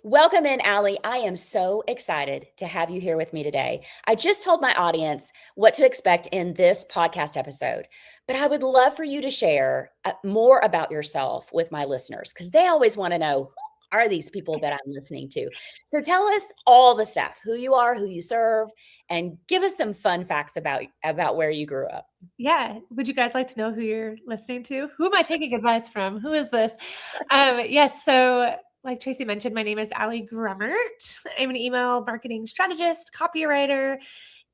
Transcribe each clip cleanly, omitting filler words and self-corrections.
Welcome in, Allie. I am so excited to have you here with me today. I just told my audience what to expect in this podcast episode, but I would love for you to share more about yourself with my listeners because they always want to know who are these people that I'm listening to. So tell us all the stuff, who you are, who you serve, and give us some fun facts about where you grew up. Yeah. Would you guys like to know who you're listening to? Who am I taking advice from? Who is this? Yes. So like Tracy mentioned, my name is Allie Grummert. I'm an email marketing strategist, copywriter,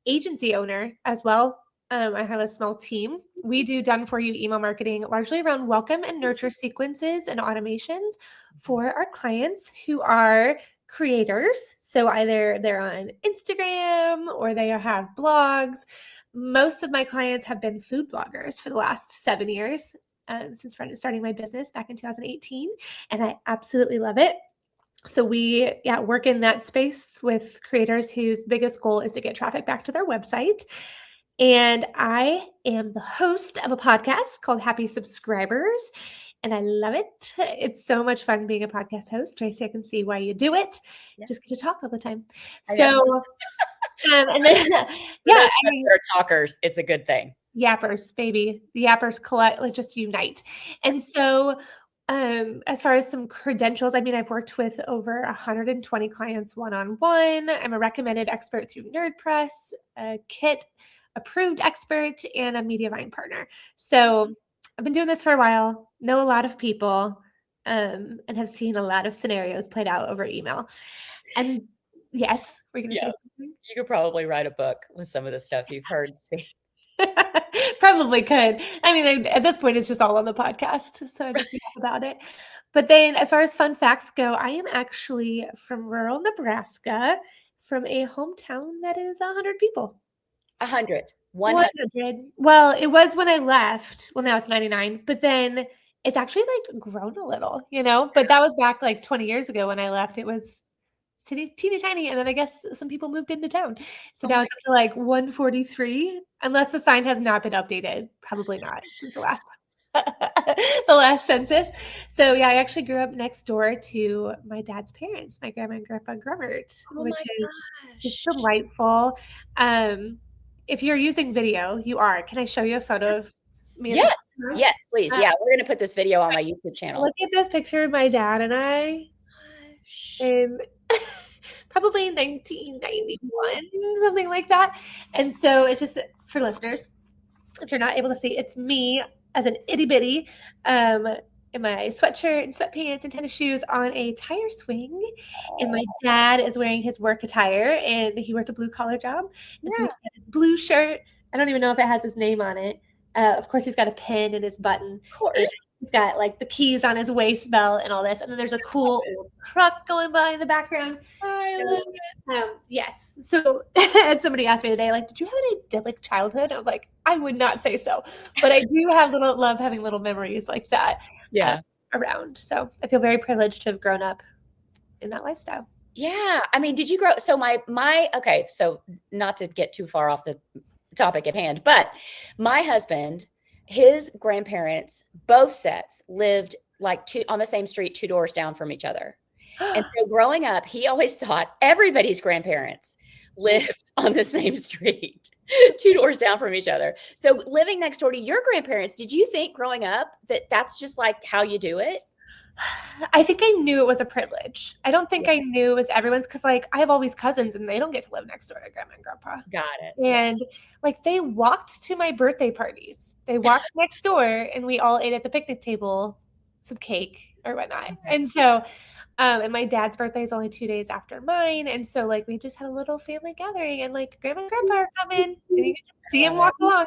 agency owner as well. I have a small team. We do done-for-you email marketing largely around welcome and nurture sequences and automations for our clients who are creators. So either they're on Instagram or they have blogs. Most of my clients have been food bloggers for the last 7 years since starting my business back in 2018, and I absolutely love it. So we work in that space with creators whose biggest goal is to get traffic back to their website. And I am the host of a podcast called Happy Subscribers, and I love it. It's so much fun being a podcast host. Tracy, I can see why you do it. Yeah. Just get to talk all the time. So, and then, they're talkers. It's a good thing. Yappers, baby. The yappers just unite. And so, as far as some credentials, I've worked with over 120 clients one-on-one. I'm a recommended expert through NerdPress, a KIT approved expert, and a Mediavine partner. So I've been doing this for a while, know a lot of people, and have seen a lot of scenarios played out over email. And yes, we're going to say something. You could probably write a book with some of the stuff you've heard and seen. Probably could. At this point, it's just all on the podcast, so I just talk about it. But then as far as fun facts go, I am actually from rural Nebraska, from a hometown that is 100 people. 100. 100. Well, it was when I left. Well, now it's 99, but then it's actually like grown a little, but that was back like 20 years ago when I left. It was teeny tiny, and then I guess some people moved into town. So now it's up to like 143, unless the sign has not been updated. Probably not since the last census. So yeah, I actually grew up next door to my dad's parents, my grandma and grandpa Grummert, which is delightful. If you're using video, you are. Can I show you a photo of me? Yes, please. Yeah, we're gonna put this video on my YouTube channel. Look at this picture of my dad and I. And probably 1991, something like that. And so it's just for listeners, if you're not able to see, it's me as an itty bitty in my sweatshirt and sweatpants and tennis shoes on a tire swing. And my dad is wearing his work attire, and he worked a blue collar job. And so he's got his blue shirt. I don't even know if it has his name on it. Of course, he's got a pin in his button. Of course. He's got like the keys on his waist belt and all this. And then there's a cool old truck going by in the background. I love it. Yes. So and somebody asked me today, like, did you have an idyllic childhood? I was like, I would not say so. But I do love having little memories like that around. So I feel very privileged to have grown up in that lifestyle. Yeah. Did you grow? So okay. So not to get too far off the topic at hand, but my husband, his grandparents, both sets lived like on the same street, 2 doors down from each other. And so growing up, he always thought everybody's grandparents lived on the same street, 2 doors down from each other. So living next door to your grandparents, did you think growing up that that's just like how you do it? I think I knew it was a privilege. I don't think I knew it was everyone's, because like I have all these cousins and they don't get to live next door to grandma and grandpa. Got it. And like they walked to my birthday parties. They walked next door and we all ate at the picnic table some cake or whatnot. And so, and my dad's birthday is only 2 days after mine. And so like we just had a little family gathering, and like grandma and grandpa are coming and you can just see them walk along.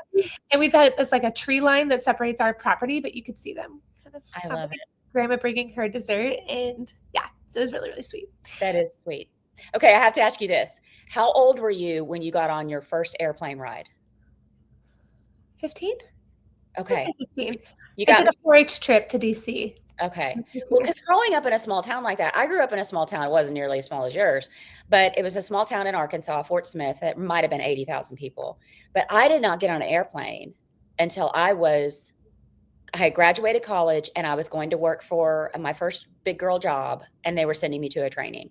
And we've had this like a tree line that separates our property, but you could see them kind of. I love it. Grandma bringing her dessert, and so it was really, really sweet. That is sweet. Okay, I have to ask you this. How old were you when you got on your first airplane ride? 15. Okay. 15. I did a 4-H trip to DC. Okay. Well, because growing up in a small town like that, I grew up in a small town. It wasn't nearly as small as yours, but it was a small town in Arkansas, Fort Smith. It might have been 80,000 people. But I did not get on an airplane until I I had graduated college and I was going to work for my first big girl job, and they were sending me to a training.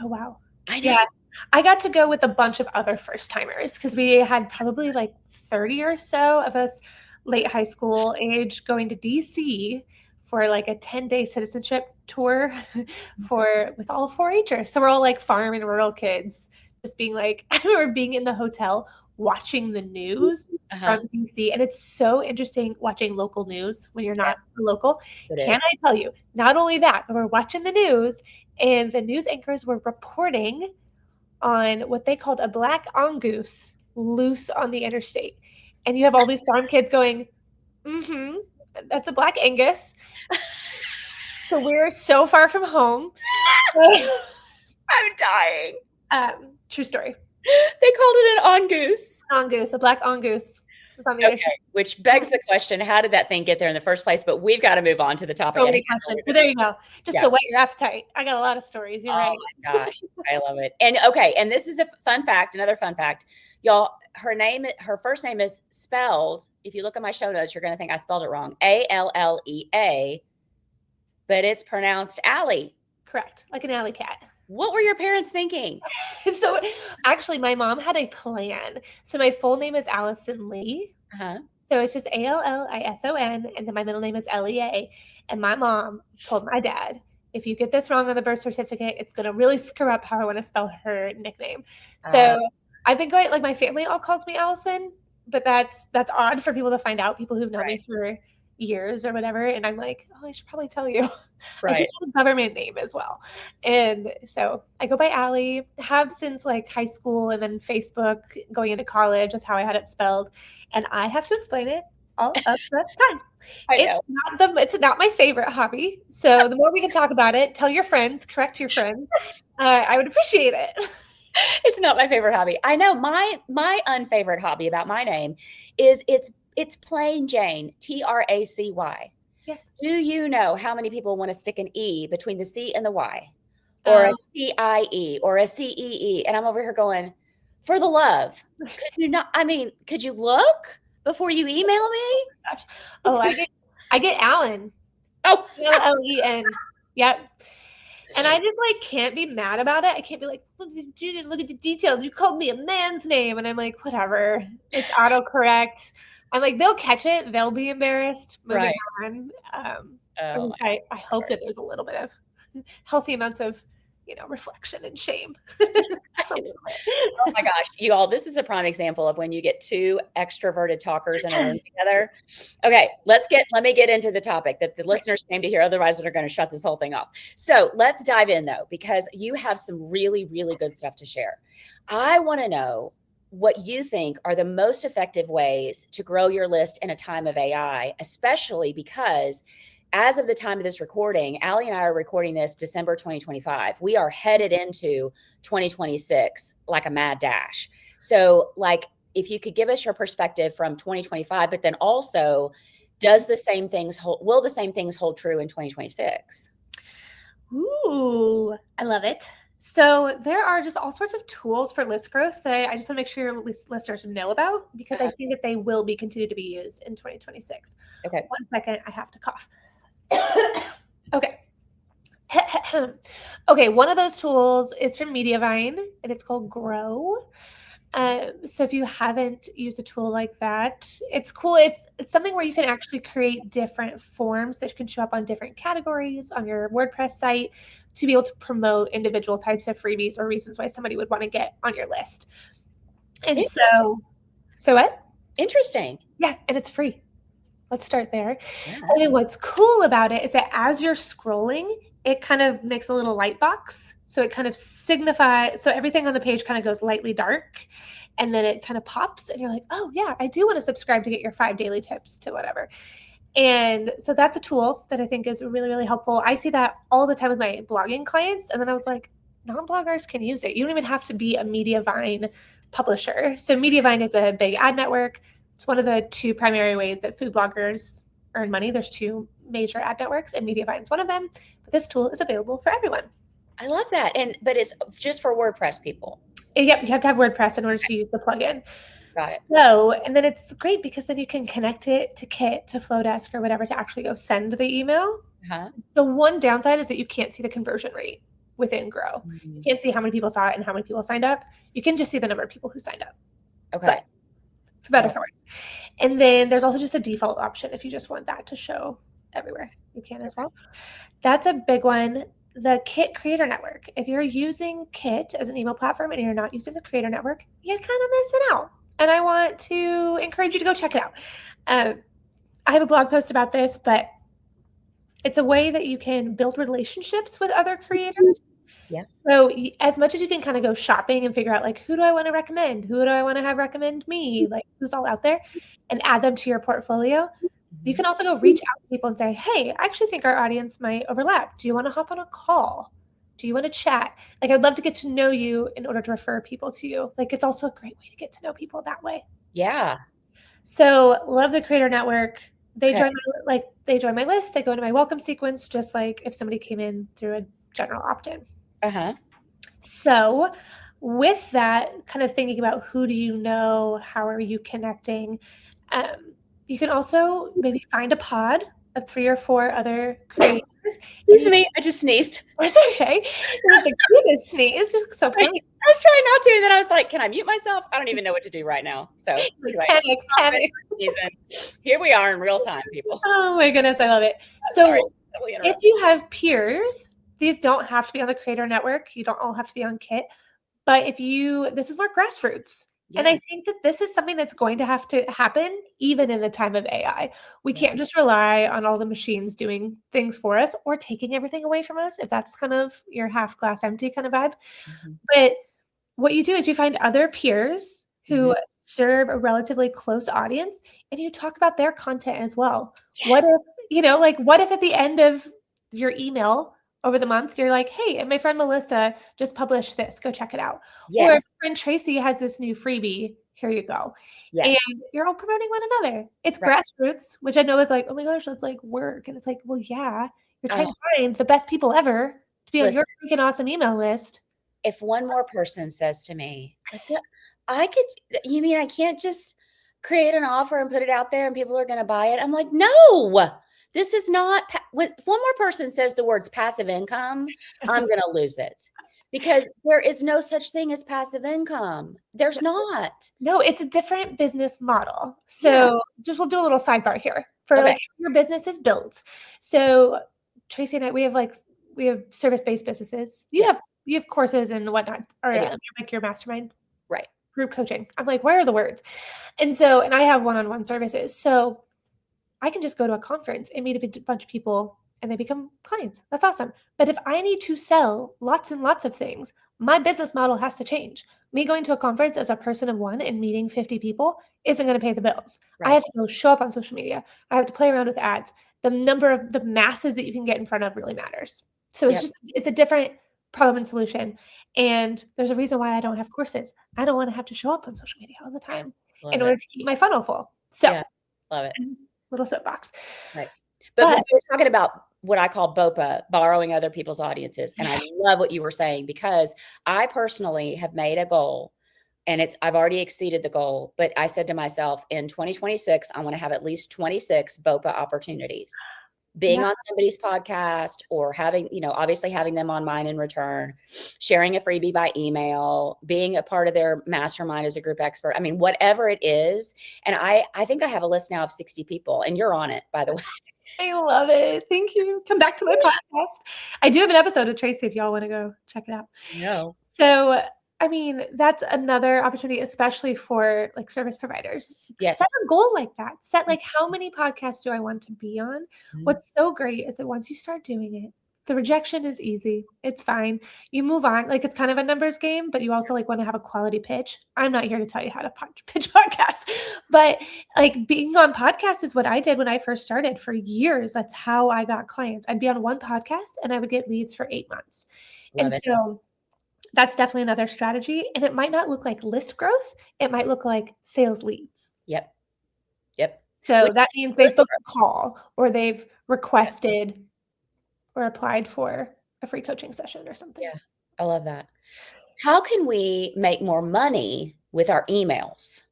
Oh, wow. I know. Yeah. I got to go with a bunch of other first timers because we had probably like 30 or so of us late high school age going to DC for like a 10-day citizenship tour with all 4-Hers. So we're all like farm and rural kids just being like, I remember being in the hotel watching the news from DC. And it's so interesting watching local news when you're not local. Can I tell you, not only that, but we're watching the news and the news anchors were reporting on what they called a black mongoose loose on the interstate. And you have all these farm kids going, that's a black Angus. So we're so far from home. I'm dying. True story. They called it an mongoose. Mongoose, a black mongoose. Okay, which begs the question, how did that thing get there in the first place? But we've got to move on to the topic. So many questions. So there you go. Just to whet your appetite. I got a lot of stories. You're right. Oh my gosh. I love it. And okay, and this is a fun fact, another fun fact. Y'all, her first name is spelled, if you look at my show notes, you're going to think I spelled it wrong. Allea, but it's pronounced Allie. Correct. Like an alley cat. What were your parents thinking? So actually, my mom had a plan. So my full name is Allison Lee. So it's just Allison, and then my middle name is Lea. And my mom told my dad, if you get this wrong on the birth certificate, it's going to really screw up how I want to spell her nickname. So I've been going, like my family all calls me Allison, but that's odd for people to find out, people who've known me for years or whatever. And I'm like, oh, I should probably tell you. I do have a government name as well. And so I go by Allie, have since like high school and then Facebook going into college. That's how I had it spelled. And I have to explain it all of the time. It's not my favorite hobby. So the more we can talk about it, tell your friends, correct your friends. I would appreciate it. It's not my favorite hobby. I know my unfavorite hobby about my name is it's plain Jane, Tracy. Yes. Do you know how many people want to stick an E between the C and the Y, or a CIE or a CEE? And I'm over here going, for the love, could you not? I mean, could you look before you email me? Gosh. Oh, I get Alan. Oh, Allen. Yep. And I just like can't be mad about it. I can't be like, look at the details. You called me a man's name, and I'm like, whatever. It's autocorrect. I'm like, they'll catch it. They'll be embarrassed. Moving on. I hope that there's a little bit of healthy amounts of, reflection and shame. Oh my gosh, you all, this is a prime example of when you get two extroverted talkers in a room together. Okay, let me get into the topic that the listeners came to hear. Otherwise, they're going to shut this whole thing off. So let's dive in though, because you have some really, really good stuff to share. I want to know what you think are the most effective ways to grow your list in a time of AI, especially because as of the time of this recording, Allie and I are recording this December 2025. We are headed into 2026 like a mad dash. So like, if you could give us your perspective from 2025, but then also will the same things hold true in 2026? Ooh, I love it. So there are just all sorts of tools for list growth that I just want to make sure your listeners know about, because I think that they will be continued to be used in 2026. Okay. 1 second. I have to cough. Okay. Okay. One of those tools is from Mediavine, and it's called Grow. So if you haven't used a tool like that, it's cool. It's something where you can actually create different forms that can show up on different categories on your WordPress site to be able to promote individual types of freebies or reasons why somebody would want to get on your list. And so what? Interesting. Yeah. And it's free. Let's start there. Yeah. And then what's cool about it is that as you're scrolling, it kind of makes a little light box. So it kind of signifies, so everything on the page kind of goes lightly dark, and then it kind of pops and you're like, oh yeah, I do want to subscribe to get your 5 daily tips to whatever. And so that's a tool that I think is really, really helpful. I see that all the time with my blogging clients. And then I was like, non-bloggers can use it. You don't even have to be a Mediavine publisher. So Mediavine is a big ad network. It's one of the 2 primary ways that food bloggers earn money. There's 2 major ad networks, and Mediavine is one of them. But this tool is available for everyone. I love that. But it's just for WordPress people. Yep, you have to have WordPress in order to use the plugin. Got it. So, and then it's great because then you can connect it to Kit, to Flowdesk or whatever to actually go send the email. Uh-huh. The one downside is that you can't see the conversion rate within Grow. You can't see how many people saw it and how many people signed up. You can just see the number of people who signed up. Okay. But for better, for worse. And then there's also just a default option if you just want that to show everywhere. You can as well. That's a big one. The Kit Creator Network. If you're using Kit as an email platform and you're not using the Creator Network, you're kind of missing out. And I want to encourage you to go check it out. I have a blog post about this, but it's a way that you can build relationships with other creators. Yeah. So as much as you can kind of go shopping and figure out like, who do I want to recommend? Who do I want to have recommend me? Like who's all out there and add them to your portfolio. You can also go reach out to people and say, hey, I actually think our audience might overlap. Do you want to hop on a call? Do you want to chat? Like, I'd love to get to know you in order to refer people to you. Like, it's also a great way to get to know people that way. Yeah. So love the Creator Network. They join my list. They go into my welcome sequence, just like if somebody came in through a general opt-in. Uh-huh. So with that, kind of thinking about who do you know? How are you connecting? You can also maybe find a pod of 3 or 4 other creators. Excuse me, I just sneezed. It's okay. It was the cutest sneeze. It was so funny. I was trying not to, and then I was like, can I mute myself? I don't even know what to do right now. So anyway, Panic. Here we are in real time, people. Oh my goodness, I love it. So if you have peers, these don't have to be on the Creator Network. You don't all have to be on Kit. But this is more grassroots. Yes. And I think that this is something that's going to have to happen even in the time of AI. We can't just rely on all the machines doing things for us or taking everything away from us, if that's kind of your half glass empty kind of vibe. Mm-hmm. But what you do is you find other peers who serve a relatively close audience and you talk about their content as well. Yes. What if at the end of your email over the month, you're like, hey, and my friend Melissa just published this. Go check it out. Yes. Or if friend Tracy has this new freebie. Here you go. Yes. And you're all promoting one another. It's grassroots, which I know is like, oh my gosh, that's like work. And it's like, well, yeah, you're trying to find the best people ever to be on your freaking awesome email list. If one more person says to me, you mean I can't just create an offer and put it out there and people are going to buy it? I'm like, no. This is not, if one more person says the words passive income, I'm going to lose it because there is no such thing as passive income. There's not. No, it's a different business model. So we'll do a little sidebar here for like how your business is built. So Tracy and I, we have service-based businesses. You have courses and whatnot, or like your mastermind, right? Group coaching. I'm like, where are the words? And I have one-on-one services. So I can just go to a conference and meet a bunch of people and they become clients. That's awesome. But if I need to sell lots and lots of things, my business model has to change. Me going to a conference as a person of one and meeting 50 people isn't going to pay the bills. Right. I have to go show up on social media. I have to play around with ads. The number of the masses that you can get in front of really matters. So it's a different problem and solution. And there's a reason why I don't have courses. I don't want to have to show up on social media all the time in order to keep my funnel full. So love it. Little soapbox. Right. But we're talking about what I call BOPA, borrowing other people's audiences. And I love what you were saying because I personally have made a goal and I've already exceeded the goal. But I said to myself in 2026, I want to have at least 26 BOPA opportunities. Being on somebody's podcast or obviously having them on mine in return, sharing a freebie by email, being a part of their mastermind as a group expert. I mean, whatever it is. And I think I have a list now of 60 people and you're on it, by the way. I love it. Thank you. Come back to my podcast. I do have an episode with Tracy if y'all want to go check it out. No. So, I mean, that's another opportunity, especially for like service providers. Yes. Set a goal like that. Set like, how many podcasts do I want to be on? Mm-hmm. What's so great is that once you start doing it, the rejection is easy. It's fine. You move on. Like, it's kind of a numbers game, but you also like want to have a quality pitch. I'm not here to tell you how to pitch podcasts, but like being on podcasts is what I did when I first started for years. That's how I got clients. I'd be on one podcast and I would get leads for 8 months. So that's definitely another strategy. And it might not look like list growth. It might look like sales leads. Yep. So that means they've booked a call or they've requested or applied for a free coaching session or something. Yeah. I love that. How can we make more money with our emails?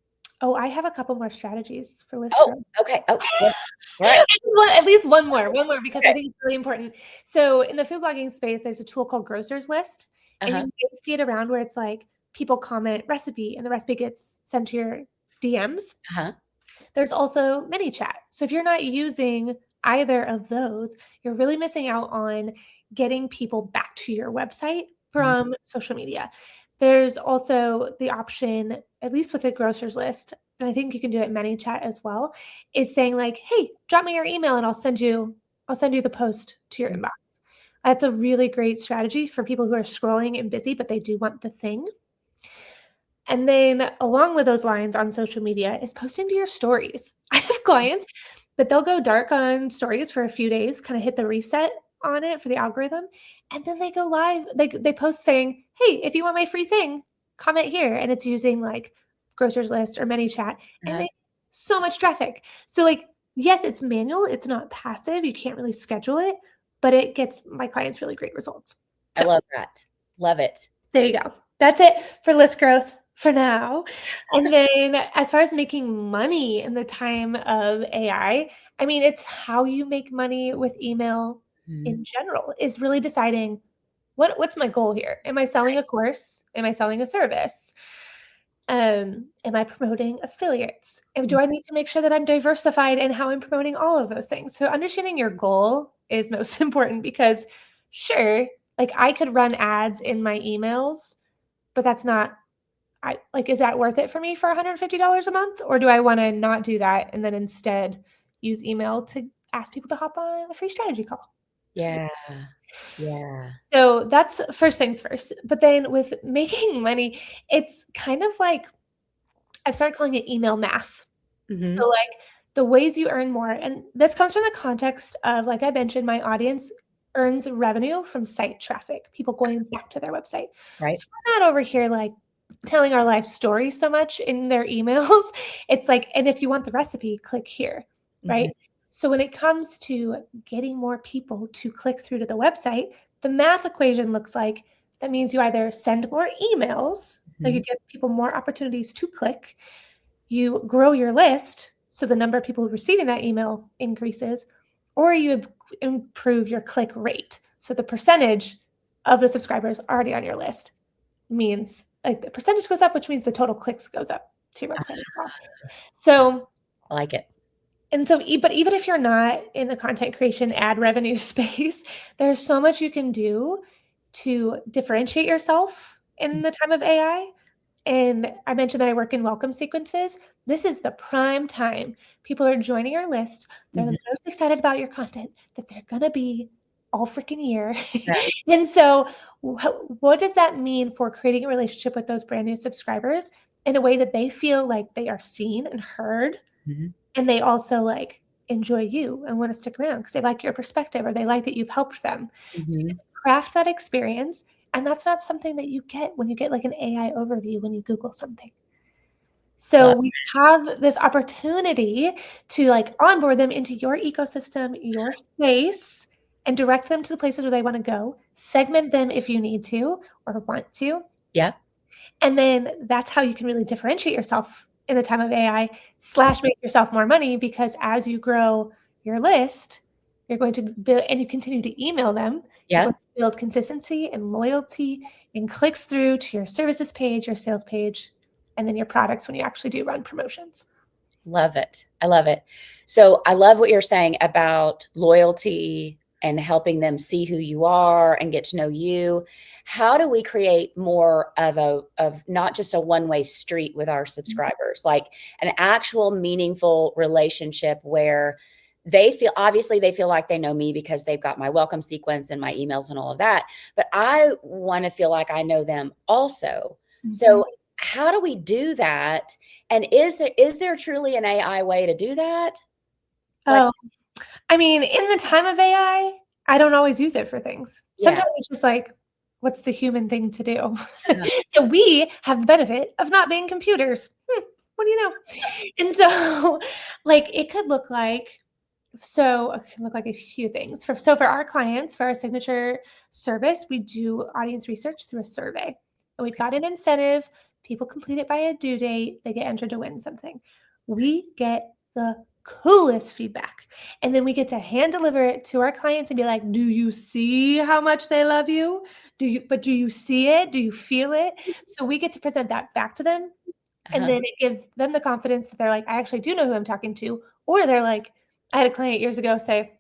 Oh, I have a couple more strategies for list Oh, growth. okay. Oh, good. All right. At least one more, because I Okay. think it's really important. So in the food blogging space, there's a tool called Grocer's List, and you Uh-huh. may see it around where it's like people comment recipe, and the recipe gets sent to your DMs. Uh-huh. There's also ManyChat. So if you're not using either of those, you're really missing out on getting people back to your website Mhm. from social media. There's also the option, at least with the Grocer's List, and I think you can do it in ManyChat as well, is saying like, "Hey, drop me your email and I'll send you the post to your Mhm. inbox." That's a really great strategy for people who are scrolling and busy, but they do want the thing. And then along with those lines on social media is posting to your stories. I have clients that they'll go dark on stories for a few days, kind of hit the reset on it for the algorithm, and then they go live. They post saying, "Hey, if you want my free thing, comment here." And it's using like Grocer's List or ManyChat, and Uh-huh. they so much traffic. So like, yes, it's manual, it's not passive, you can't really schedule it, but it gets my clients really great results. I So love that. Love it. there you go. That's it for list growth for now. And then as far as making money in the time of I mean, it's how you make money with email Mhm. in general is really deciding what's my goal here? Am I selling a course? Am I selling a service? Am I promoting affiliates? And do I need to make sure that I'm diversified in how I'm promoting all of those things? So understanding your goal is most important because sure, like I could run ads in my emails, but that's not is that worth it for me for $150 a month? Or do I want to not do that and then instead use email to ask people to hop on a free strategy call? Yeah. Yeah. So that's first things first. But then with making money, it's kind of like I've started calling it email math. Mhm. So, like, the ways you earn more, and this comes from the context of, like I mentioned, my audience earns revenue from site traffic, people going back to their website. Right. So we're not over here like telling our life story so much in their emails. It's like, and if you want the recipe, click here, Mhm. right? So when it comes to getting more people to click through to the website, the math equation looks like that means you either send more emails, like you Mhm. give people more opportunities to click, you grow your list so the number of people receiving that email increases, or you improve your click rate. So the percentage of the subscribers already on your list means like the percentage goes up, which means the total clicks goes up to your website as well. So, I like it. and so, but even if you're not in the content creation ad revenue space, there's so much you can do to differentiate yourself in the time of AI. And I mentioned that I work in welcome sequences. This is the prime time. People are joining your list. They're the Mhm. most excited about your content that they're going to be all freaking year. Right. And so, what does that mean for creating a relationship with those brand new subscribers in a way that they feel like they are seen and heard? Mhm. And they also like enjoy you and want to stick around because they like your perspective or they like that you've helped them. So you get Mhm. to craft that experience. And that's not something that you get when you get like an AI overview when you Google something. So Love. we have this opportunity to like onboard them into your ecosystem, your space, and direct them to the places where they want to go. Segment them if you need to or want to. Yeah. And then that's how you can really differentiate yourself in the time of AI / make yourself more money because as you grow your list, you're going to build and you continue to email them, you're Yeah. going to build consistency and loyalty and clicks through to your services page, your sales page, and then your products when you actually do run promotions. Love it. I love it. So I love what you're saying about loyalty and helping them see who you are and get to know you. How do we create more of not just a one-way street with our subscribers, like an actual meaningful relationship where they feel obviously they feel like they know me because they've got my welcome sequence and my emails and all of that, but I want to feel like I know them also. Mhm. So how do we do that? And is there truly an AI way to do that? Like, Oh, I mean, in the time of I don't always use it for things. yeah, Sometimes it's just like, what's the human thing to do? uh, So we have the benefit of not being computers. What do you know? And so, like, it could look like it can look like a few things. For our clients, for our signature service, we do audience research through a survey. And we've got an incentive. People complete it by a due date. They get entered to win something. We get the coolest feedback. And then we get to hand deliver it to our clients and be like, do you see how much they love you? Do you see it? Do you feel it? So we get to present that back to them. And then it gives them the confidence that they're like, I actually do know who I'm talking to. Or they're like, I had a client years ago say,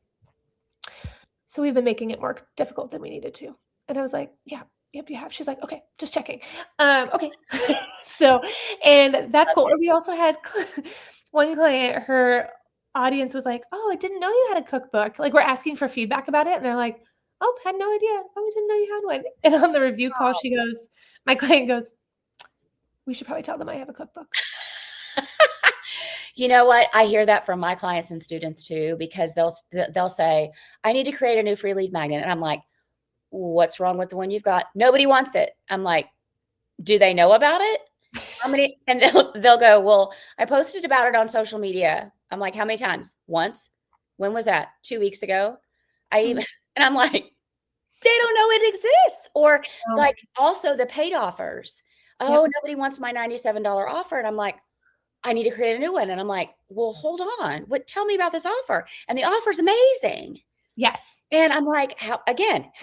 so we've been making it more difficult than we needed to. And I was like, yeah, yep, you have. She's like, okay, just checking. Okay. So, and that's cool. Or we also had one client, her audience was like, oh, I didn't know you had a cookbook. Like, we're asking for feedback about it. And they're like, oh, had no idea. Oh, I didn't know you had one. And on the review call, she goes, my client goes, we should probably tell them I have a cookbook. You know what? I hear that from my clients and students too, because they'll say, I need to create a new free lead magnet. And I'm like, what's wrong with the one you've got? Nobody wants it. I'm like, do they know about it? How many? And they'll go, well, I posted about it on social media. I'm like, how many times? Once? When was that? 2 weeks ago? And I'm like, they don't know it exists. Or like also the paid offers. Oh, nobody wants my $97 offer. And I'm like, I need to create a new one. And I'm like, well, hold on. Tell me about this offer. And the offer's amazing. Yes. And I'm like, how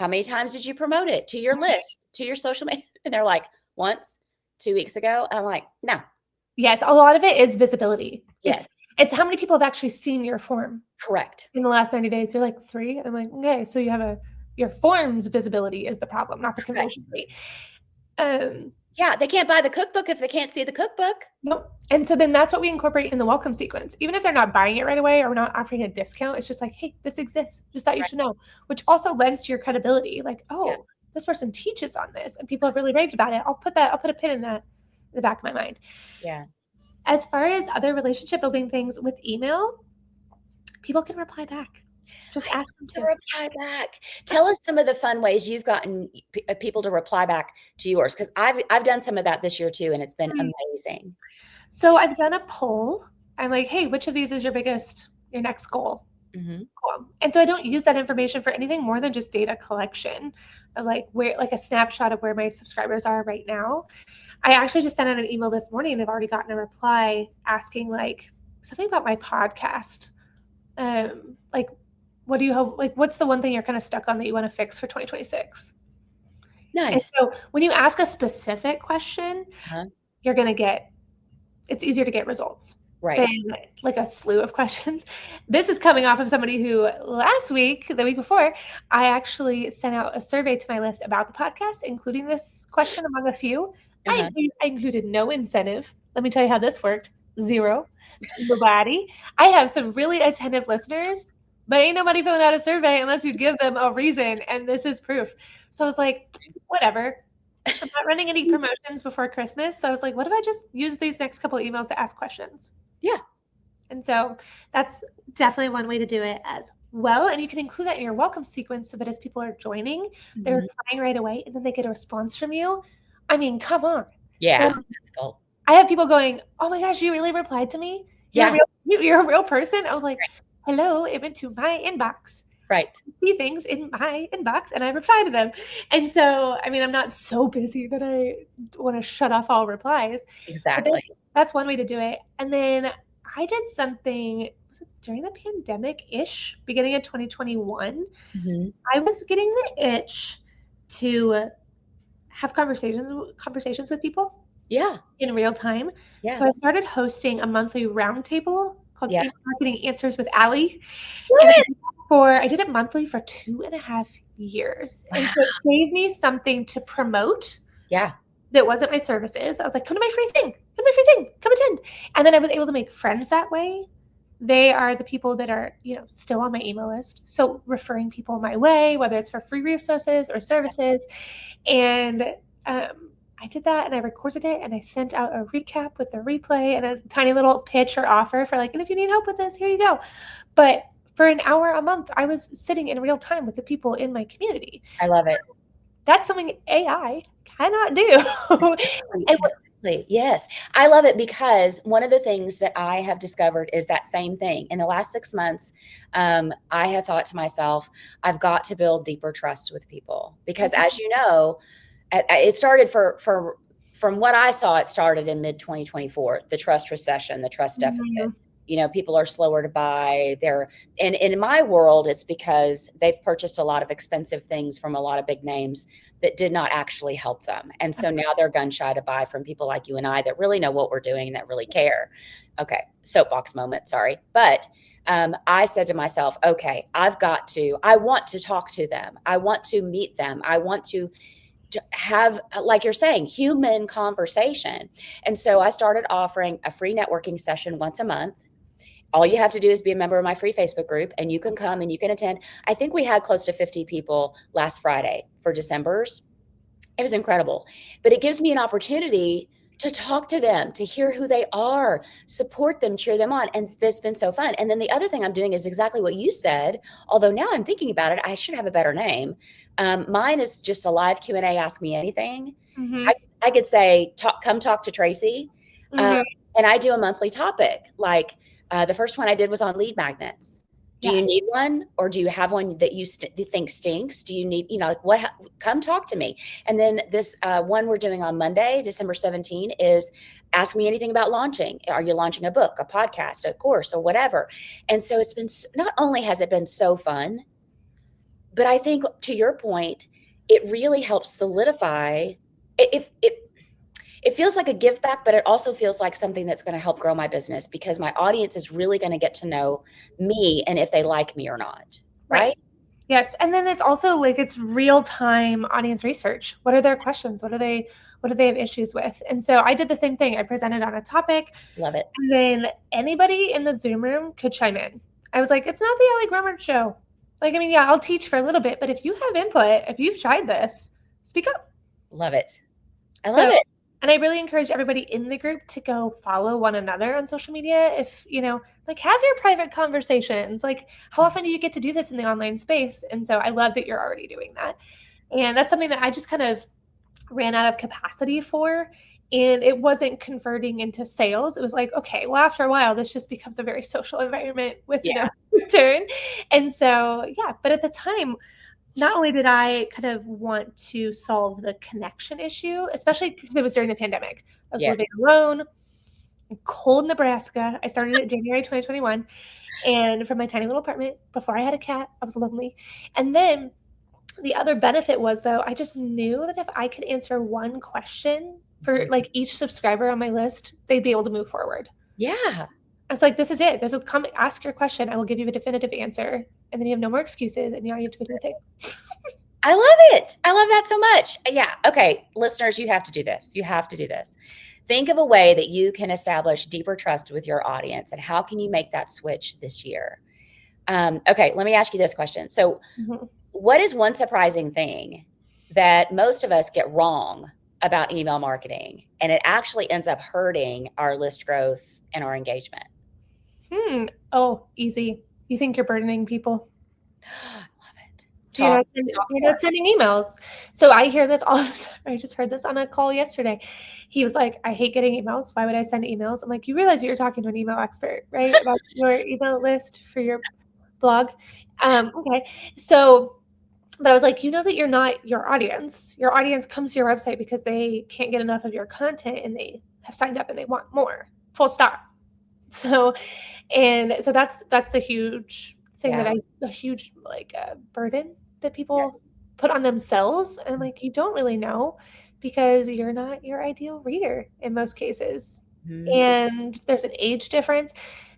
many times did you promote it to your list, to your social media? And they're like, once, 2 weeks ago. And I'm like, no. Yes. A lot of it is visibility. Yes. It's how many people have actually seen your form. Correct. In the last 90 days. You're like 3. I'm like, okay. So you have your form's visibility is the problem, not the conversion rate. Yeah, they can't buy the cookbook if they can't see the cookbook. Nope. And so then that's what we incorporate in the welcome sequence. Even if they're not buying it right away or we're not offering a discount, it's just like, hey, this exists. Just thought you should know, which also lends to your credibility. Like, oh, this person teaches on this and people have really raved about it. I'll put a pin in that in the back of my mind. Yeah. As far as other relationship building things with email, people can reply back. Just ask them to reply back. Tell us some of the fun ways you've gotten people to reply back to yours, because I've done some of that this year too, and it's been amazing. So I've done a poll. I'm like, hey, which of these is your next goal? Cool. And so I don't use that information for anything more than just data collection, like a snapshot of where my subscribers are right now. I actually just sent out an email this morning and I've already gotten a reply asking like something about my podcast. Like, what do you hope? Like, what's the one thing you're kind of stuck on that you want to fix for 2026? Nice. And so when you ask a specific question, you're going to it's easier to get results than like a slew of questions. This is coming off of somebody who the week before, I actually sent out a survey to my list about the podcast, including this question among a few. I included no incentive. Let me tell you how this worked. 0. Nobody. I have some really attentive listeners, but ain't nobody filling out a survey unless you give them a reason. And this is proof. So I was like, whatever. I'm not running any promotions before Christmas. So I was like, what if I just use these next couple of emails to ask questions? Yeah. And so that's definitely one way to do it as well. And you can include that in your welcome sequence so that as people are joining, they're replying right away and then they get a response from you. I mean, come on. Yeah. That's cool. I have people going, oh my gosh, you really replied to me? You're a real person? I was like, hello, it went to my inbox. Right. I see things in my inbox and I reply to them. And so, I mean, I'm not so busy that I want to shut off all replies. Exactly. That's one way to do it. And then I did something, was it during the pandemic-ish, beginning of 2021? I was getting the itch to have conversations with people. Yeah. In real time. Yeah. So I started hosting a monthly roundtable called Marketing Answers with Allie. I did it monthly for 2.5 years. Wow. And so it gave me something to promote. Yeah. That wasn't my services. I was like, come to my free thing. Come attend. And then I was able to make friends that way. They are the people that are, still on my email list. So referring people my way, whether it's for free resources or services. And, I did that and I recorded it and I sent out a recap with the replay and a tiny little pitch or offer for like, and if you need help with this, here you go. But for an hour a month, I was sitting in real time with the people in my community. I love it. That's something AI cannot do. Exactly. Yes. I love it because one of the things that I have discovered is that same thing. In the last 6 months, I have thought to myself, I've got to build deeper trust with people because as you know, it started for from what I saw, it started in mid 2024, the trust recession, the trust deficit. Mhm. You know, people are slower to buy. And in my world, it's because they've purchased a lot of expensive things from a lot of big names that did not actually help them. And so now they're gun shy to buy from people like you and I that really know what we're doing and that really care. Okay, soapbox moment, sorry. But I said to myself, okay, I want to talk to them. I want to meet them. I want to have, like you're saying, human conversation. And so I started offering a free networking session once a month. All you have to do is be a member of my free Facebook group, and you can come and you can attend. I think we had close to 50 people last Friday for December's. It was incredible. But it gives me an opportunity to talk to them, to hear who they are, support them, cheer them on. And it's been so fun. And then the other thing I'm doing is exactly what you said. Although now I'm thinking about it, I should have a better name. Mine is just a live Q&A, ask me anything. Mhm. I could say, come talk to Tracy. Mhm. And I do a monthly topic. Like the first one I did was on lead magnets. Do you Yes. need one, or do you have one that you think stinks? Do you need, like what? Come talk to me. And then this one we're doing on Monday, December 17, is ask me anything about launching. Are you launching a book, a podcast, a course, or whatever? And so it's been, not only has it been so fun, but I think to your point, it really helps solidify. It feels like a give back, but it also feels like something that's going to help grow my business, because my audience is really going to get to know me and if they like me or not. Right? Yes. And then it's also like, it's real time audience research. What are their questions? What do they have issues with? And so I did the same thing. I presented on a topic. Love it. And then anybody in the Zoom room could chime in. I was like, it's not the Allie Grummer show. Like, I mean, yeah, I'll teach for a little bit, but if you have input, if you've tried this, speak up. Love it. I love it. And I really encourage everybody in the group to go follow one another on social media. If, like, have your private conversations. Like, how often do you get to do this in the online space? And so I love that you're already doing that. And that's something that I just kind of ran out of capacity for. And it wasn't converting into sales. It was like, okay, well, after a while, this just becomes a very social environment with no return. And so, but at the time, not only did I kind of want to solve the connection issue, especially because it was during the pandemic. I was living alone in cold Nebraska. I started in January 2021. And from my tiny little apartment, before I had a cat, I was lonely. And then the other benefit was, though, I just knew that if I could answer one question for like each subscriber on my list, they'd be able to move forward. Yeah. It's like, this is it. This is come ask your question. I will give you a definitive answer. And then you have no more excuses. And now you have to go do the thing. I love it. I love that so much. Yeah. Okay. Listeners, you have to do this. You have to do this. Think of a way that you can establish deeper trust with your audience, and how can you make that switch this year? Okay. Let me ask you this question. So what is one surprising thing that most of us get wrong about email marketing, and it actually ends up hurting our list growth and our engagement? Oh, easy. You think you're burdening people. Love it. So you're not sending emails. So I hear this all the time. I just heard this on a call yesterday. He was like, I hate getting emails. Why would I send emails? I'm like, you realize you're talking to an email expert, right? About your email list for your blog. Okay. So, but I was like, you know that you're not your audience. Your audience comes to your website because they can't get enough of your content and they have signed up and they want more. Full stop. So that's the huge thing a huge burden that people put on themselves. And I'm like, you don't really know, because you're not your ideal reader in most cases. And there's an age difference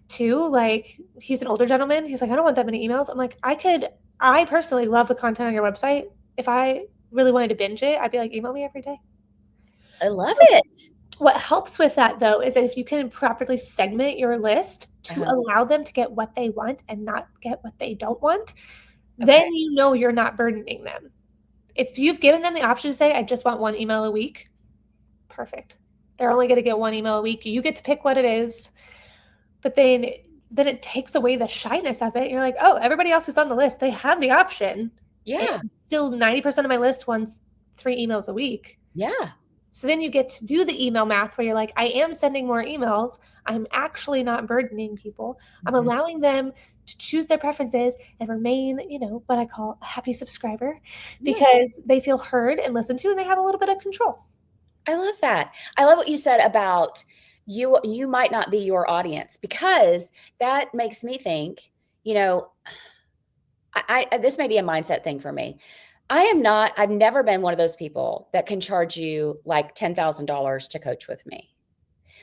too. Like, he's an older gentleman. He's like, I don't want that many emails. I'm like, I personally love the content on your website. If I really wanted to binge it, I'd be like, email me every day. I love it. What helps with that, though, is that if you can properly segment your list to allow them to get what they want and not get what they don't want, then you know you're not burdening them. If you've given them the option to say, I just want one email a week, perfect. They're only going to get one email a week. You get to pick what it is. But then it takes away the shyness of it. You're like, oh, everybody else who's on the list, they have the option. Yeah. And still 90% of my list wants 3 emails a week. Yeah. So then you get to do the email math where you're like, I am sending more emails. I'm actually not burdening people. I'm allowing them to choose their preferences and remain, what I call a happy subscriber, because they feel heard and listened to, and they have a little bit of control. I love that. I love what you said about you might not be your audience, because that makes me think, you know, this may be a mindset thing for me. I've never been one of those people that can charge you like $10,000 to coach with me.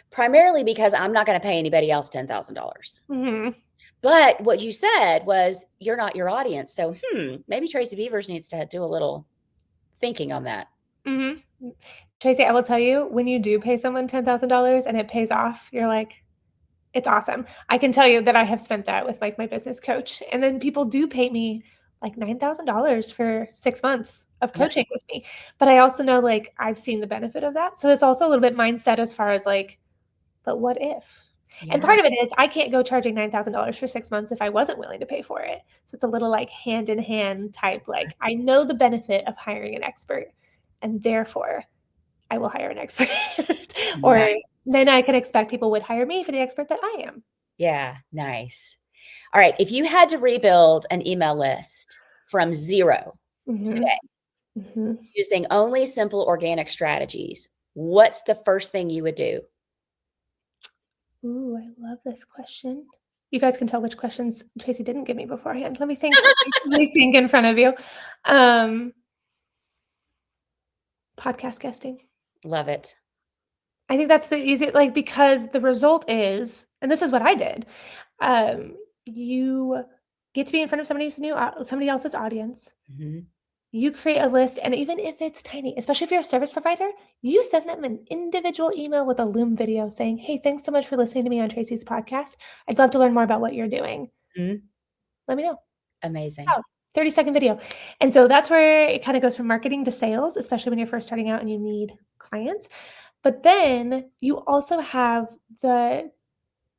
Primarily because I'm not going to pay anybody else $10,000. Mm-hmm. But what you said was you're not your audience. So, maybe Tracy Beavers needs to do a little thinking on that. Mm-hmm. Tracy, I will tell you, when you do pay someone $10,000 and it pays off, you're like, it's awesome. I can tell you that I have spent that with like my business coach. And then people do pay me like $9,000 for 6 months of coaching with me. But I also know like I've seen the benefit of that. So it's also a little bit mindset as far as like, but what if? And Yeah. part of it is I can't go charging $9,000 for 6 months if I wasn't willing to pay for it. So it's a little like hand in hand type, like I know the benefit of hiring an expert and therefore I will hire an expert. Or Nice. then I can expect people would hire me for the expert that I am. Yeah, nice. All right. If you had to rebuild an email list from zero today, using only simple organic strategies, what's the first thing you would do? Ooh, I love this question. You guys can tell which questions Tracy didn't give me beforehand. Let me think. Let me think in front of you. Podcast guesting. Love it. I think that's the easy, like, because the result is, and this is what I did. You get to be in front of somebody else's audience. Mm-hmm. You create a list, and even if it's tiny, especially if you're a service provider, you send them an individual email with a Loom video saying, hey, thanks so much for listening to me on Tracy's podcast. I'd love to learn more about what you're doing. Mm-hmm. Let me know. Amazing. 30-second video. And so that's where it kind of goes from marketing to sales, especially when you're first starting out and you need clients. But then you also have the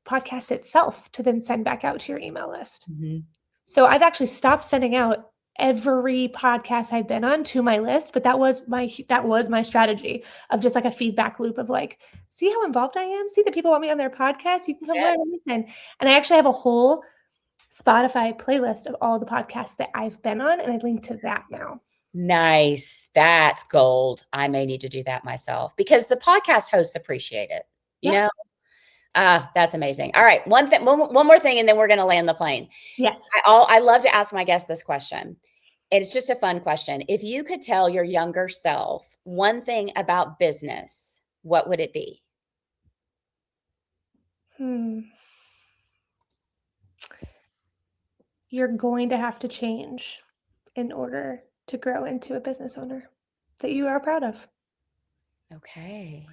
podcast itself to then send back out to your email list. Mm-hmm. So I've actually stopped sending out every podcast I've been on to my list, but that was my strategy of just like a feedback loop of like, see how involved I am? See that people want me on their podcast? You can come learn anything. And I actually have a whole Spotify playlist of all the podcasts that I've been on, and I link to that now. Nice. That's gold. I may need to do that myself because the podcast hosts appreciate it. You know? That's amazing. All right. One more thing, and then we're going to land the plane. Yes. I love to ask my guests this question. It's just a fun question. If you could tell your younger self one thing about business, what would it be? You're going to have to change in order to grow into a business owner that you are proud of. Okay.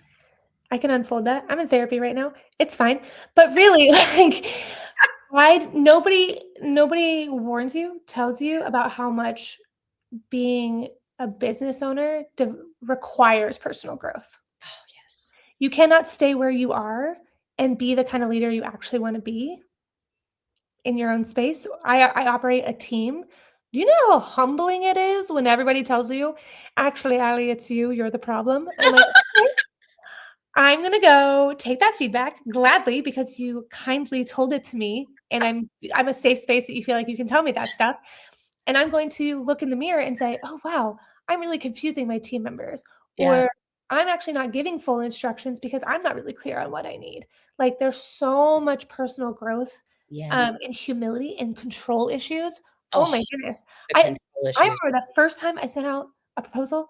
I can unfold that. I'm in therapy right now. It's fine. But really, like, nobody warns you, tells you about how much being a business owner requires personal growth. Oh, yes. You cannot stay where you are and be the kind of leader you actually want to be in your own space. I operate a team. Do you know how humbling it is when everybody tells you, actually, Allie, it's you're the problem? And I'm like, okay, I'm going to go take that feedback gladly because you kindly told it to me. And I'm a safe space that you feel like you can tell me that stuff. And I'm going to look in the mirror and say, oh, wow, I'm really confusing my team members. Yeah. Or I'm actually not giving full instructions because I'm not really clear on what I need. Like there's so much personal growth. Yes. And humility and control issues. Oh, Oh my goodness. I remember the first time I sent out a proposal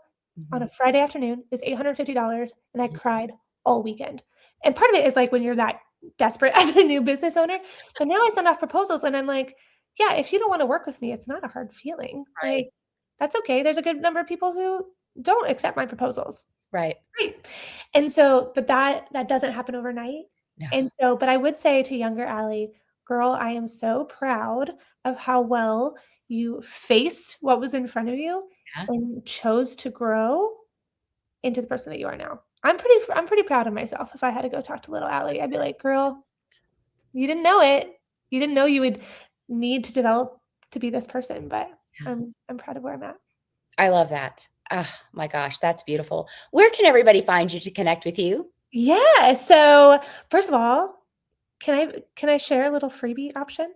on a Friday afternoon. It was $850 and I cried all weekend. And part of it is like when you're that desperate as a new business owner. But now I send off proposals and I'm like, yeah, if you don't want to work with me, it's not a hard feeling. Right. Like that's okay. There's a good number of people who don't accept my proposals. Right. And so, but that doesn't happen overnight. No. And so, but I would say to younger Allie, girl, I am so proud of how well you faced what was in front of you and chose to grow into the person that you are now. I'm pretty proud of myself. If I had to go talk to little Allie, I'd be like, girl, you didn't know it. You didn't know you would need to develop to be this person, but I'm proud of where I'm at. I love that. Oh my gosh, that's beautiful. Where can everybody find you to connect with you? Yeah. So first of all, can I share a little freebie option?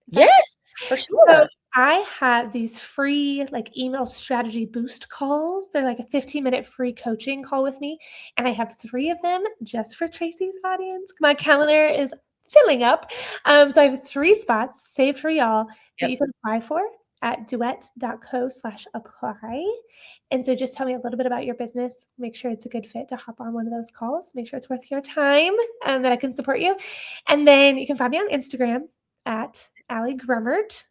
Yes, for sure. So I have these free like email strategy boost calls. They're like a 15-minute free coaching call with me. And I have 3 of them just for Tracy's audience. My calendar is filling up. So I have 3 spots saved for y'all that you can apply for at duet.co/apply. And so just tell me a little bit about your business. Make sure it's a good fit to hop on one of those calls. Make sure it's worth your time that I can support you. And then you can find me on Instagram at Allie Grummert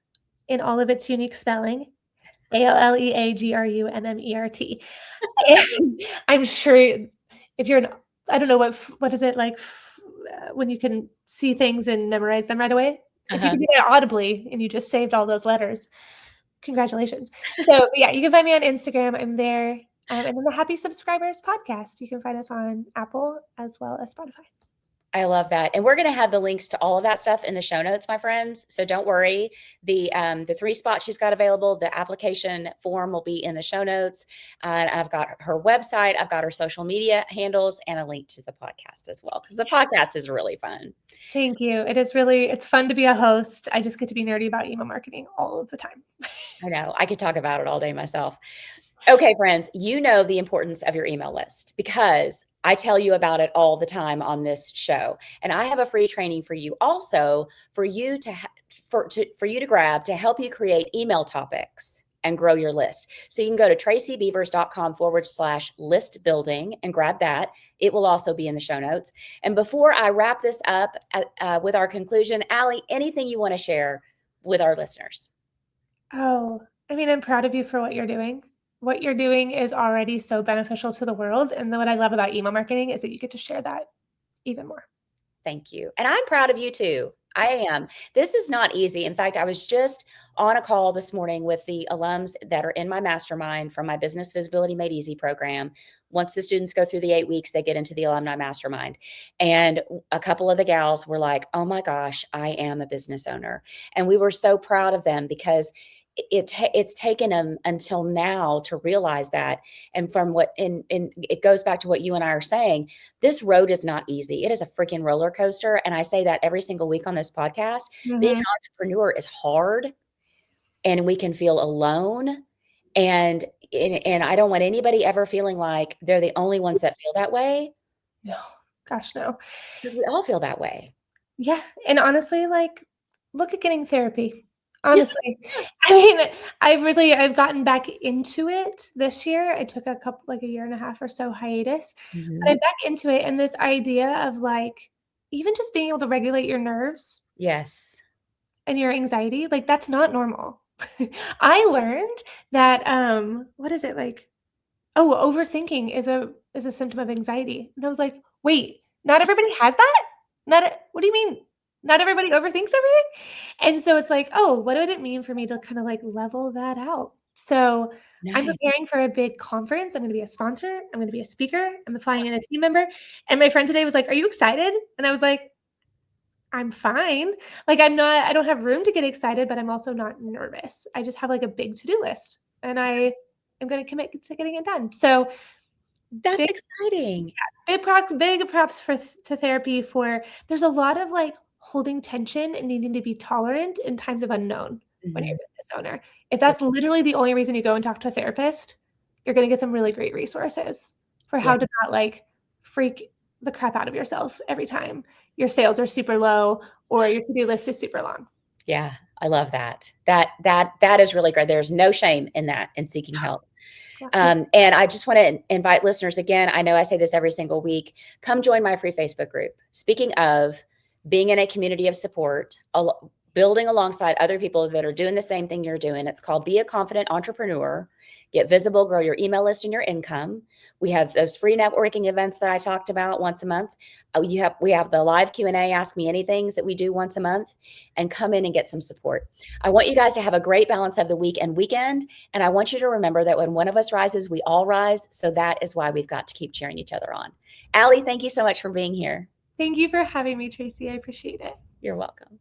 in all of its unique spelling, ALLEAGRUMMERT. And I'm sure if you're I don't know what is it like when you can see things and memorize them right away? If you can do that audibly and you just saved all those letters, congratulations. So yeah, you can find me on Instagram. I'm there. And then the Happy Subscribers podcast. You can find us on Apple as well as Spotify. I love that. And we're going to have the links to all of that stuff in the show notes, my friends. So don't worry. The 3 spots she's got available, the application form will be in the show notes. I've got her website, I've got her social media handles, and a link to the podcast as well, because the podcast is really fun. Thank you. It's fun to be a host. I just get to be nerdy about email marketing all of the time. I know. I could talk about it all day myself. Okay, friends, you know the importance of your email list because I tell you about it all the time on this show. And I have a free training for you also for you to grab to help you create email topics and grow your list. So you can go to tracybeavers.com/list building and grab that. It will also be in the show notes. And before I wrap this up with our conclusion, Allie, anything you want to share with our listeners? Oh, I mean, I'm proud of you for what you're doing. What you're doing is already so beneficial to the world. And what I love about email marketing is that you get to share that even more. Thank you. And I'm proud of you too. I am. This is not easy. In fact, I was just on a call this morning with the alums that are in my mastermind from my Business Visibility Made Easy program. Once the students go through the 8 weeks, they get into the alumni mastermind. And a couple of the gals were like, oh my gosh, I am a business owner. And we were so proud of them because it's taken them until now to realize that. And from it goes back to what you and I are saying, this road is not easy. It is a freaking roller coaster. And I say that every single week on this podcast. Being an entrepreneur is hard and we can feel alone. And I don't want anybody ever feeling like they're the only ones that feel that way. No, gosh, no. Because we all feel that way. Yeah. And honestly, like, look at getting therapy. Honestly, I mean, I've gotten back into it this year. I took a year and a half or so hiatus, but I'm back into it. And this idea of like, even just being able to regulate your nerves. Yes. And your anxiety, like that's not normal. I learned that, what is it like? Oh, overthinking is a symptom of anxiety. And I was like, wait, not everybody has that? What do you mean? Not everybody overthinks everything. And so it's like, oh, what would it mean for me to kind of like level that out? So I'm preparing for a big conference. I'm going to be a sponsor. I'm going to be a speaker. I'm flying in a team member. And my friend today was like, are you excited? And I was like, I'm fine. Like I don't have room to get excited, but I'm also not nervous. I just have like a big to-do list and I am going to commit to getting it done. So that's exciting. Big props to therapy there's a lot of like holding tension and needing to be tolerant in times of unknown when you're a business owner. If that's literally the only reason you go and talk to a therapist, you're going to get some really great resources for how to not like freak the crap out of yourself every time your sales are super low or your to-do list is super long. Yeah, I love that. That is really great. There's no shame in that, in seeking help. And I just want to invite listeners again. I know I say this every single week. Come join my free Facebook group. Speaking of being in a community of support, building alongside other people that are doing the same thing you're doing. It's called Be a Confident Entrepreneur. Get visible, grow your email list and your income. We have those free networking events that I talked about once a month. We have the live Q&A, Ask Me Anythings that we do once a month, and come in and get some support. I want you guys to have a great balance of the week and weekend. And I want you to remember that when one of us rises, we all rise. So that is why we've got to keep cheering each other on. Allie, thank you so much for being here. Thank you for having me, Tracy. I appreciate it. You're welcome.